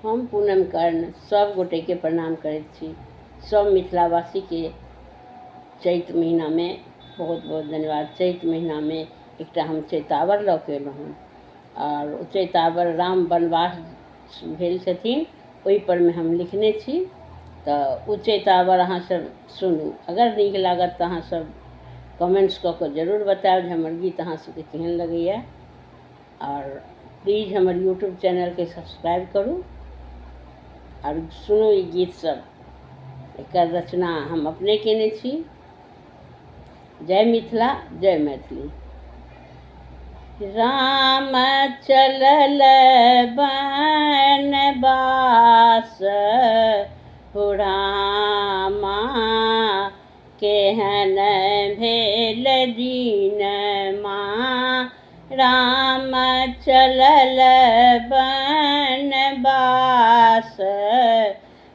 हम पूनम कर्ण सब गोटे के प्रणाम करैत छी। सब मिथिलावासी के चैत महीना में बहुत बहुत धन्यवाद। चैत महीना में एक हम चैतावर लऽ के एलहुँ हँ और ओ चैतावर राम वनवास भेल छथिन ओहि पर में हम लिखने छी। तो ओ चैतावर अहाँ सब सुनू, अगर नीक लागत तो अहाँ सब कमेंट्स कऽ के जरूर बतायब हमर गीत अहाँ सबके केहन लगैया। और प्लीज हमर यूट्यूब चैनल के सब्सक्राइब करू और सुनू ई गीत सब। एकर रचना हम अपने केने छी। जय मिथिला, जय मैथिली। राम चलल बनवास हो रामा, केहन भेल दीनमा। राम चलल बनवास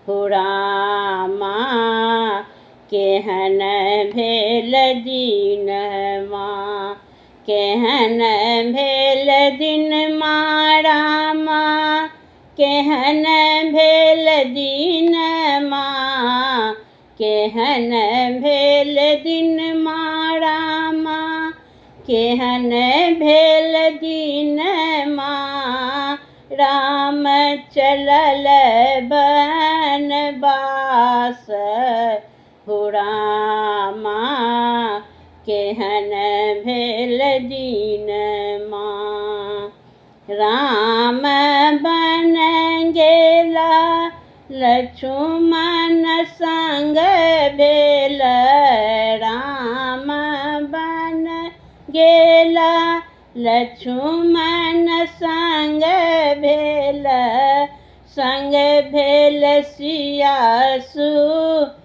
हो रामा, केहन भेल दीनमा। केहन भेल दीनमा रामा, केहन भेल दीनमा। केहन भेल दीनमा रामा, केहन भेल दीनमा। राम चलल बनवास हो रामा, केहन भेल दीनमा। राम बन गेला लक्ष्मण संग भेल। राम बन गेला लक्ष्मण संग भेल। संग भेल सिया सुकुमारी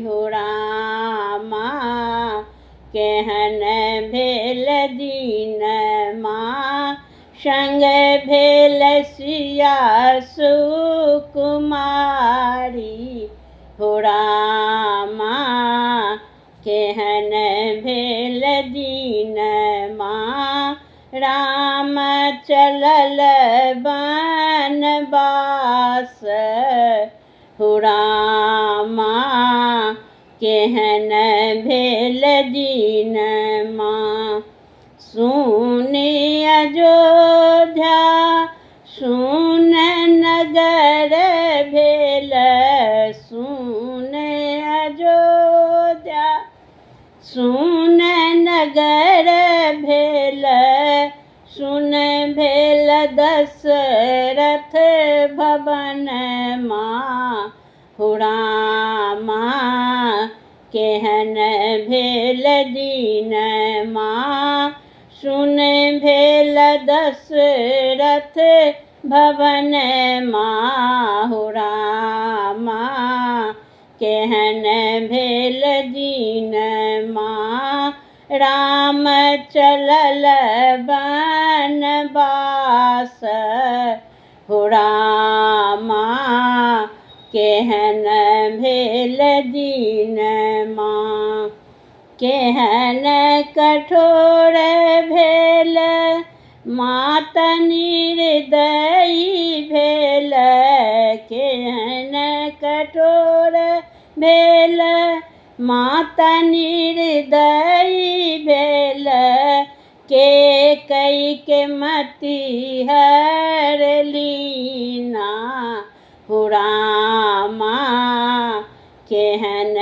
हो रामा, केहन भेल दीनमा। संग भेल सिया सुकुमारी हो रामा, केहन भेल दीनमा। राम चलल बनवास हो रामा, केहन भेल दीनमा। सुन अयोध्या सुन नगर भेल। सुन अयोध्या सुन नगर भेल। सुन भेल दशरथ भवन माँ हो रामा, केहन भेल दीनमा। सुन भेल दशरथ भवन माँ हो रामा, केहन भेल दीनमा। राम चलल बनवास हो रामा, केहन भेल दीनमा। केहन कठोर भेल मात निर्दयी भेल। केहन कठोर भेल माता निर्दयी भेल। कैकेयी के मति हरलीना हो रामा, केहन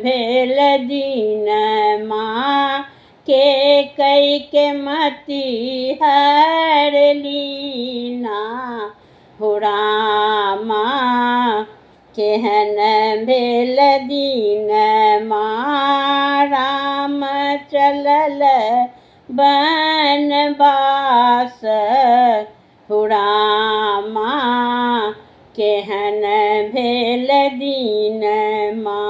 भेल दीनमा। कैकेयी के मति हरलीना हो रामा, केहन भेल दीनमा। राम चलल बनवास हो रामा, केहन भेल दीनमा।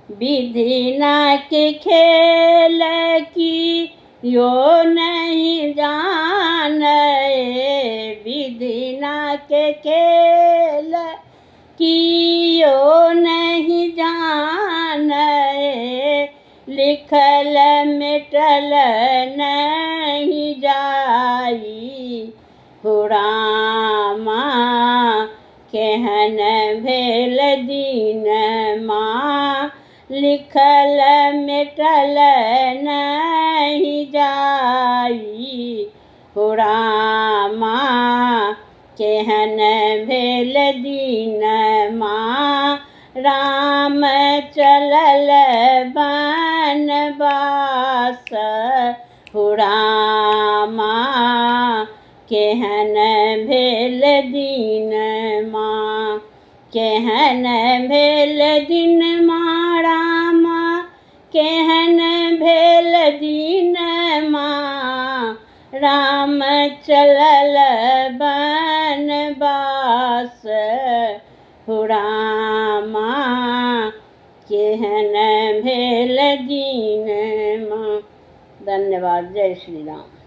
विधि न के खेल की यो नहीं जाने। विधि न के खेल कियो नहीं जाने। लिखल मिटल नहीं जाई। हो रामा केहन भेल दीन माँ लिखल मिटल नहीं जाई। हो रामा केहन भेल दीन माँ राम चलल बनवास। हो रामा केहन भेल दीन माँ केहन भेल दीन माँ रामा केहन भेल दीन माँ राम चलल बनवास। हो रामा केहन भेल दीन माँ। धन्यवाद। जय श्री राम।